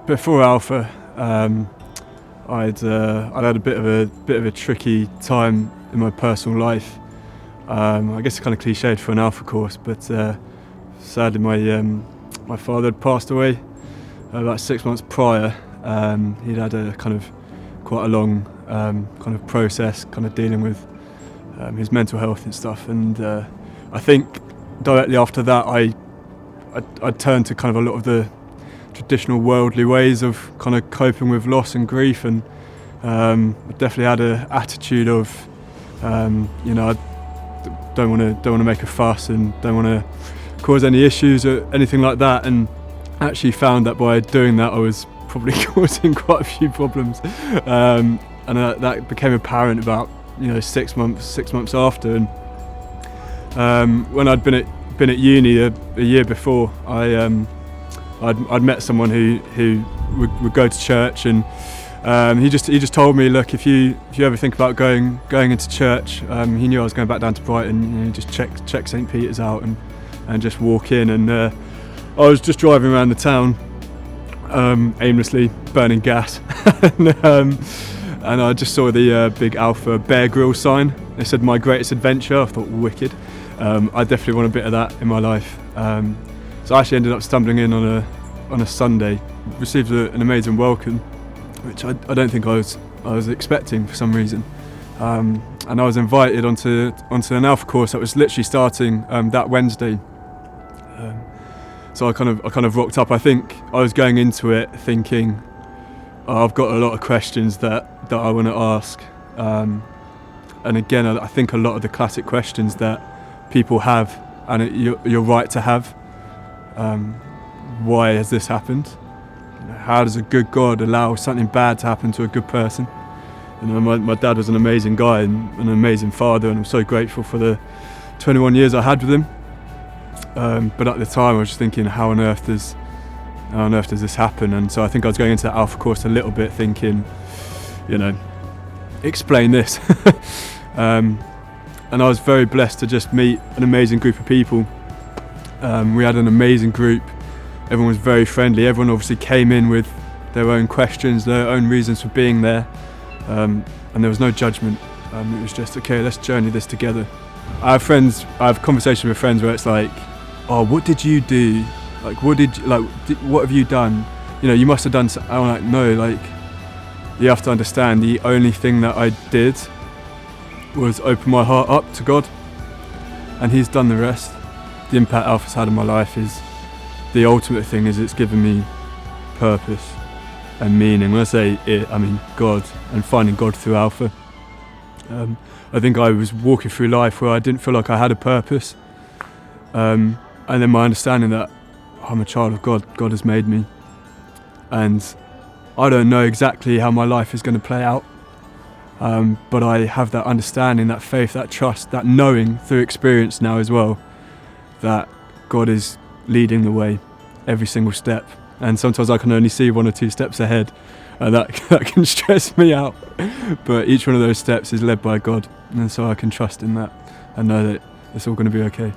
before Alpha, I'd had a bit of a tricky time in my personal life. I guess it's kind of cliched for an Alpha course, but sadly my father had passed away about 6 months prior. He'd had a kind of quite a long kind of process, kind of dealing with his mental health and stuff. And I think directly after that, I turned to kind of a lot of the traditional worldly ways of kind of coping with loss and grief, and I definitely had an attitude of, I don't want to make a fuss and don't want to cause any issues or anything like that. And actually found that by doing that, I was probably causing quite a few problems, and that became apparent about 6 months after. And when I'd been at uni a year before, I'd met someone who would go to church, and he just told me, look, if you ever think about going into church, he knew I was going back down to Brighton, just check St. Peter's out and just walk in. And I was just driving around the town aimlessly, burning gas, and I just saw the big Alpha Bear Grylls sign. They said my greatest adventure. I thought, wicked. I definitely want a bit of that in my life. So I actually ended up stumbling in on a Sunday, received an amazing welcome, which I don't think I was expecting for some reason. And I was invited onto an Alpha course that was literally starting that Wednesday. So I kind of rocked up. I think I was going into it thinking, I've got a lot of questions that I want to ask. And again, I think a lot of the classic questions that people have, and you're right to have. Why has this happened? How does a good God allow something bad to happen to a good person? My dad was an amazing guy and an amazing father, and I'm so grateful for the 21 years I had with him. But at the time, I was just thinking, how on earth does this happen? And so I think I was going into that Alpha course a little bit thinking, explain this. And I was very blessed to just meet an amazing group of people. We had an amazing group. Everyone was very friendly. Everyone obviously came in with their own questions, their own reasons for being there, and there was no judgment. It was just, okay, let's journey this together. I have conversations with friends where it's like, oh, what did you do? Like, what have you done? You must have done something. I'm like, no, you have to understand, the only thing that I did was open my heart up to God, and He's done the rest. The impact Alpha's had on my life is the ultimate thing. Is it's given me purpose and meaning. When I say it, I mean God, and finding God through Alpha. I think I was walking through life where I didn't feel like I had a purpose, and then my understanding that I'm a child of God. God has made me, and I don't know exactly how my life is going to play out, but I have that understanding, that faith, that trust, that knowing through experience now as well, that God is leading the way every single step. And sometimes I can only see 1 or 2 steps ahead, and that can stress me out. But each one of those steps is led by God, and so I can trust in that and know that it's all going to be okay.